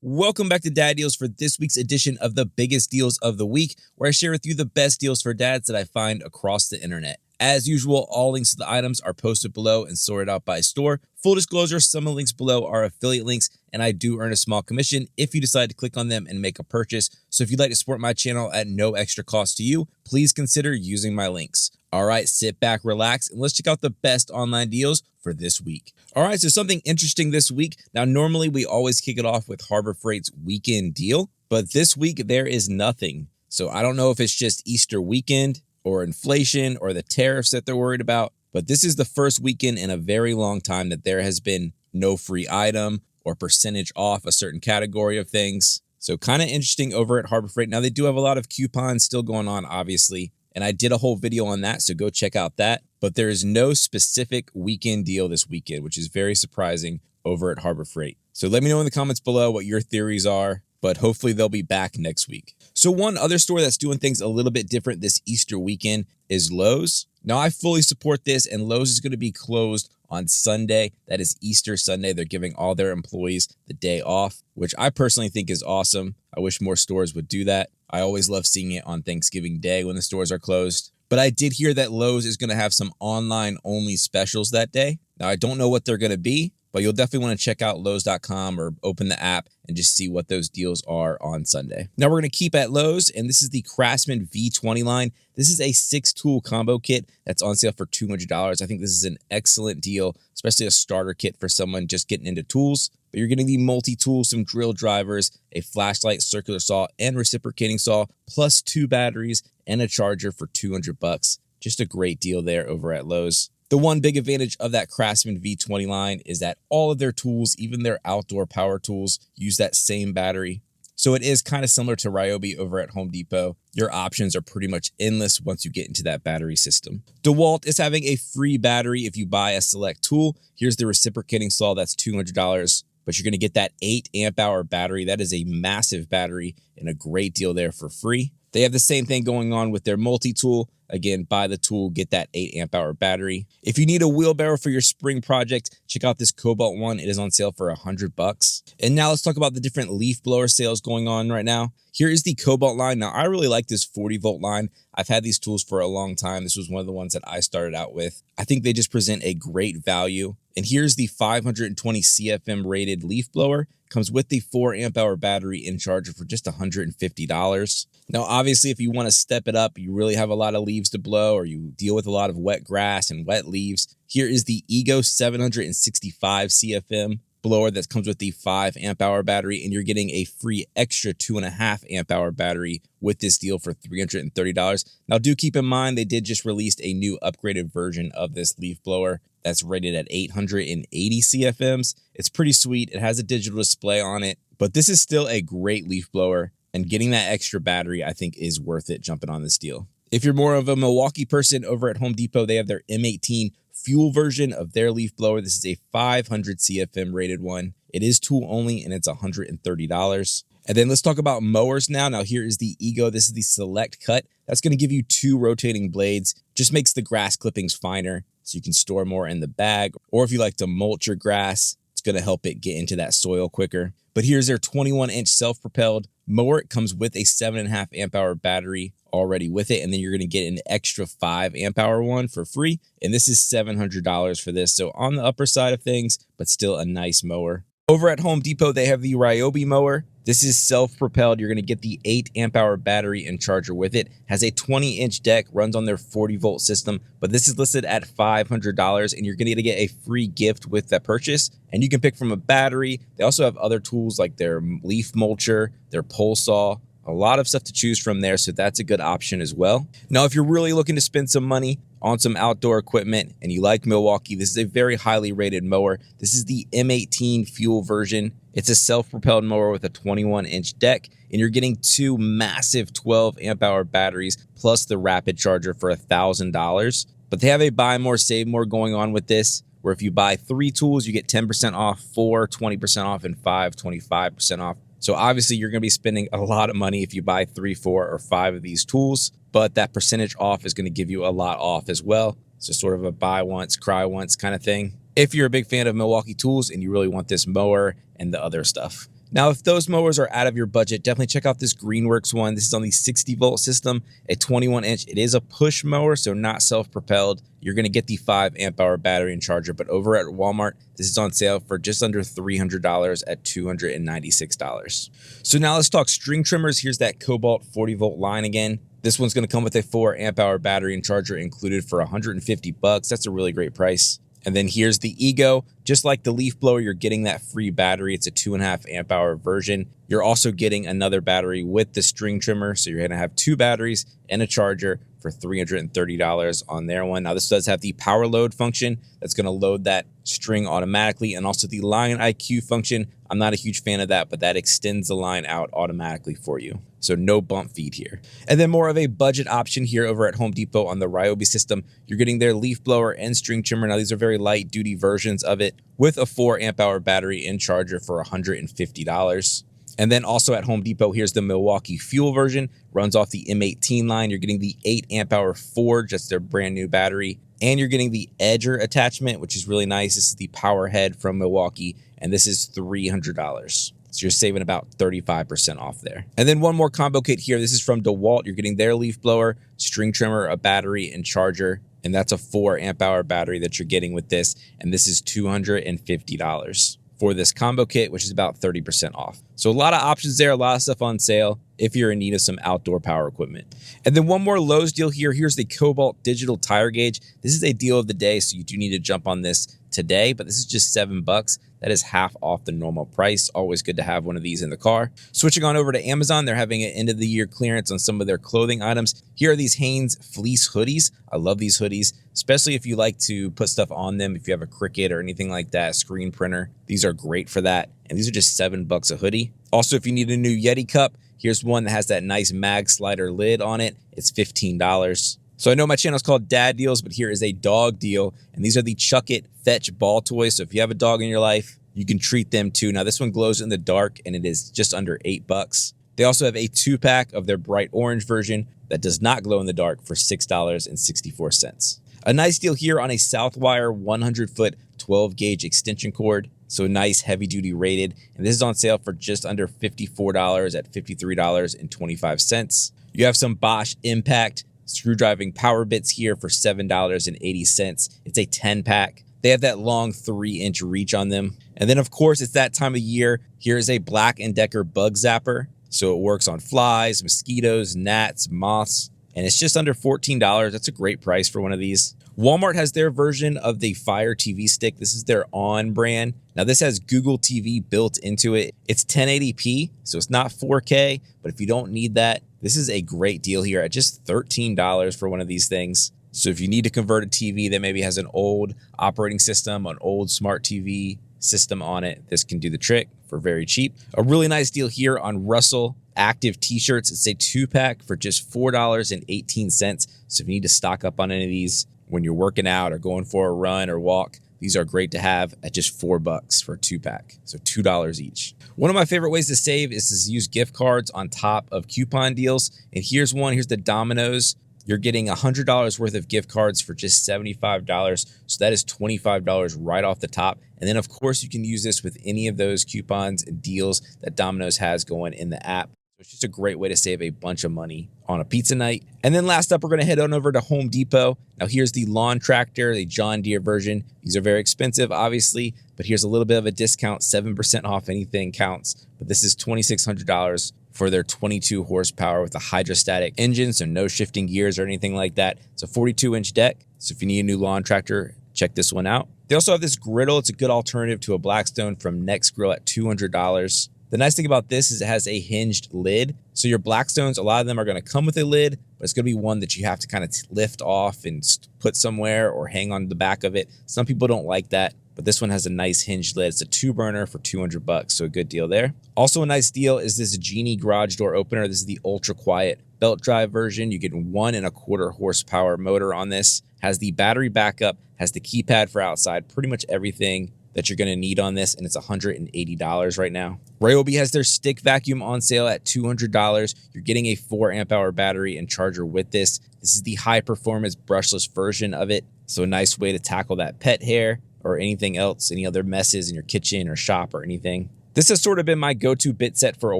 Welcome back to Dad Deals for this week's edition of the biggest deals of the week, where I share with you the best deals for dads that I find across the internet. As usual, all links to the items are posted below and sorted out by store. Full disclosure, some of the links below are affiliate links, and I do earn a small commission if you decide to click on them and make a purchase. So if you'd like to support my channel at no extra cost to you, please consider using my links. All right, sit back, relax, and let's check out the best online deals for this week. All right, so something interesting this week. Now, normally we always kick it off with Harbor Freight's weekend deal, but this week there is nothing. So I don't know if it's just Easter weekend or inflation or the tariffs that they're worried about, but this is the first weekend in a very long time that there has been no free item or percentage off a certain category of things. So kind of interesting over at Harbor Freight. Now, they do have a lot of coupons still going on, obviously, and I did a whole video on that, so go check out that. But there is no specific weekend deal this weekend, which is very surprising over at Harbor Freight. So let me know in the comments below what your theories are, but hopefully they'll be back next week. So one other store that's doing things a little bit different this Easter weekend is Lowe's. Now, I fully support this, and Lowe's is going to be closed on Sunday. That is Easter Sunday. They're giving all their employees the day off, which I personally think is awesome. I wish more stores would do that. I always love seeing it on Thanksgiving Day when the stores are closed. But I did hear that Lowe's is going to have some online-only specials that day. Now, I don't know what they're going to be, but you'll definitely want to check out Lowes.com or open the app and just see what those deals are on Sunday. Now, we're going to keep at Lowe's, and this is the Craftsman V20 line. This is a 6-tool combo kit that's on sale for $200. I think this is an excellent deal, especially a starter kit for someone just getting into tools. But you're getting the multi-tool, some drill drivers, a flashlight, circular saw, and reciprocating saw, plus 2 batteries and a charger for $200. Just a great deal there over at Lowe's. The one big advantage of that Craftsman V20 line is that all of their tools, even their outdoor power tools, use that same battery. So it is kind of similar to Ryobi over at Home Depot. Your options are pretty much endless once you get into that battery system. DeWalt is having a free battery if you buy a select tool. Here's the reciprocating saw, that's $200. But you're going to get that 8 amp hour battery. That is a massive battery and a great deal there for free. They have the same thing going on with their multi-tool. Again, buy the tool, get that 8 amp hour battery. If you need a wheelbarrow for your spring project, check out this Cobalt one. It is on sale for $100. And now let's talk about the different leaf blower sales going on right now. Here is the Cobalt line. Now, I really like this 40-volt line. I've had these tools for a long time. This was one of the ones that I started out with. I think they just present a great value. And here's the 520 CFM rated leaf blower. Comes with the 4 amp hour battery and charger for just $150. Now, obviously, if you want to step it up, you really have a lot of leaves to blow, or you deal with a lot of wet grass and wet leaves. Here is the Ego 765 CFM blower that comes with the 5 amp hour battery, and you're getting a free extra 2.5 amp hour battery with this deal for $330. Now, do keep in mind, they did just release a new upgraded version of this leaf blower that's rated at 880 CFMs. It's pretty sweet. It has a digital display on it, but this is still a great leaf blower, and getting that extra battery, I think, is worth it jumping on this deal. If you're more of a Milwaukee person, over at Home Depot, they have their M18 fuel version of their leaf blower. This is a 500 CFM rated one. It is tool only, and it's $130. And then let's talk about mowers now. Now, here is the Ego. This is the Select Cut. That's going to give you 2 rotating blades. Just makes the grass clippings finer, so you can store more in the bag. Or if you like to mulch your grass, it's going to help it get into that soil quicker. But here's their 21-inch self-propelled mower. It comes with a 7.5 amp hour battery already with it, and then you're going to get an extra 5 amp hour one for free. And this is $700 for this. So on the upper side of things, but still a nice mower. Over at Home Depot, they have the Ryobi mower. This is self-propelled. You're going to get the 8 amp hour battery and charger with it. Has a 20-inch deck, runs on their 40-volt system, but this is listed at $500, and you're going to get a free gift with that purchase. And you can pick from a battery. They also have other tools like their leaf mulcher, their pole saw, a lot of stuff to choose from there, so that's a good option as well. Now, if you're really looking to spend some money on some outdoor equipment and you like Milwaukee, this is a very highly rated mower. This is the M18 fuel version. It's a self-propelled mower with a 21-inch deck, and you're getting 2 massive 12 amp hour batteries plus the rapid charger for $1,000. But they have a buy more, save more going on with this, where if you buy 3 tools, you get 10% off, 4, 20% off, and 5, 25% off. So obviously you're going to be spending a lot of money if you buy 3, 4, or 5 of these tools, but that percentage off is going to give you a lot off as well. So sort of a buy once, cry once kind of thing. If you're a big fan of Milwaukee tools and you really want this mower and the other stuff. Now, if those mowers are out of your budget, definitely check out this Greenworks one. This is on the 60-volt system, a 21-inch. It is a push mower, so not self-propelled. You're going to get the 5 amp hour battery and charger, but over at Walmart, this is on sale for just under $300 at $296. So now let's talk string trimmers. Here's that Cobalt 40-volt line again. This one's going to come with a 4 amp hour battery and charger included for $150. That's a really great price. And then here's the Ego. Just like the leaf blower, you're getting that free battery. It's a 2.5 amp hour version. You're also getting another battery with the string trimmer. So you're going to have 2 batteries and a charger for $330 on their one. Now this does have the power load function that's going to load that string automatically, and also the line IQ function. I'm not a huge fan of that, but that extends the line out automatically for you. So no bump feed here. And then more of a budget option here over at Home Depot on the Ryobi system. You're getting their leaf blower and string trimmer. Now these are very light duty versions of it with a 4 amp hour battery and charger for $150. And then also at Home Depot, here's the Milwaukee Fuel version. Runs off the M18 line. You're getting the 8 amp hour Forge, that's their brand new battery. And you're getting the Edger attachment, which is really nice. This is the power head from Milwaukee, and this is $300. So you're saving about 35% off there. And then one more combo kit here. This is from DeWalt. You're getting their leaf blower, string trimmer, a battery, and charger. And that's a 4 amp hour battery that you're getting with this. And this is $250 for this combo kit, which is about 30% off. So a lot of options there, a lot of stuff on sale if you're in need of some outdoor power equipment. And then one more Lowe's deal here. Here's the Cobalt digital tire gauge. This is a deal of the day, so you do need to jump on this today, but this is just $7. That is half off the normal price. Always good to have one of these in the car. Switching on over to Amazon, they're having an end of the year clearance on some of their clothing items. Here are these Hanes fleece hoodies. I love these hoodies, especially if you like to put stuff on them. If you have a Cricut or anything like that, screen printer, these are great for that. And these are just $7 a hoodie. Also, if you need a new Yeti cup, here's one that has that nice mag slider lid on it. It's $15. So I know my channel is called Dad Deals, but here is a dog deal. And these are the Chuck It Fetch ball toys. So if you have a dog in your life, you can treat them too. Now this one glows in the dark and it is just under $8. They also have a 2-pack of their bright orange version that does not glow in the dark for $6.64. A nice deal here on a Southwire 100-foot 12-gauge extension cord. So nice, heavy duty rated. And this is on sale for just under $54 at $53.25. You have some Bosch Impact screwdriving power bits here for $7.80. It's a 10-pack. They have that long 3-inch reach on them. And then of course, it's that time of year. Here's a Black & Decker bug zapper. So it works on flies, mosquitoes, gnats, moths, and it's just under $14. That's a great price for one of these. Walmart has their version of the Fire TV stick. This is their On brand. Now this has Google TV built into it. It's 1080p, so it's not 4K, but if you don't need that, this is a great deal here at just $13 for one of these things. So if you need to convert a TV that maybe has an old operating system, an old smart TV system on it, this can do the trick for very cheap. A really nice deal here on Russell Active t-shirts. It's a 2-pack for just $4.18. So if you need to stock up on any of these when you're working out or going for a run or walk, these are great to have at just $4 for a 2-pack. So $2 each. One of my favorite ways to save is to use gift cards on top of coupon deals. And here's one. Here's the Domino's. You're getting $100 worth of gift cards for just $75. So that is $25 right off the top. And then of course you can use this with any of those coupons and deals that Domino's has going in the app. So it's just a great way to save a bunch of money on a pizza night. And then last up, we're going to head on over to Home Depot. Now here's the lawn tractor, the John Deere version. These are very expensive, obviously, but here's a little bit of a discount. 7% off anything counts. But this is $2,600 for their 22 horsepower with a hydrostatic engine, so no shifting gears or anything like that. It's a 42-inch deck. So if you need a new lawn tractor, check this one out. They also have this griddle. It's a good alternative to a Blackstone from Next Grill at $200. The nice thing about this is it has a hinged lid. So your Blackstones, a lot of them are going to come with a lid, but it's going to be one that you have to kind of lift off and put somewhere or hang on the back of it. Some people don't like that, but this one has a nice hinged lid. It's a 2-burner for $200, so a good deal there. Also a nice deal is this Genie garage door opener. This is the ultra quiet belt drive version. You get 1.25 horsepower motor on this. Has the battery backup, has the keypad for outside, pretty much everything that you're going to need on this, and it's $180 right now. Ryobi has their stick vacuum on sale at $200. You're getting a 4 amp hour battery and charger with this. This is the high performance brushless version of it. So a nice way to tackle that pet hair or anything else, any other messes in your kitchen or shop or anything. This has sort of been my go-to bit set for a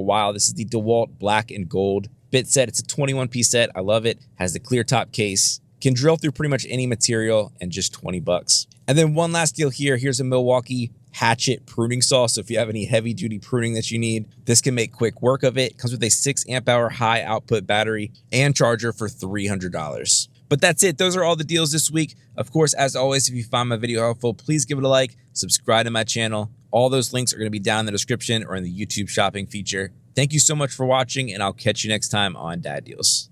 while. This is the DeWalt Black and Gold bit set. It's a 21-piece set. I love it. Has the clear top case. Can drill through pretty much any material, and just 20 bucks. And then one last deal here. Here's a Milwaukee hatchet pruning saw. So if you have any heavy duty pruning that you need, this can make quick work of it. Comes with a 6 amp hour high output battery and charger for $300. But that's it. Those are all the deals this week. Of course, as always, if you found my video helpful, please give it a like, subscribe to my channel. All those links are going to be down in the description or in the YouTube shopping feature. Thank you so much for watching, and I'll catch you next time on Dad Deals.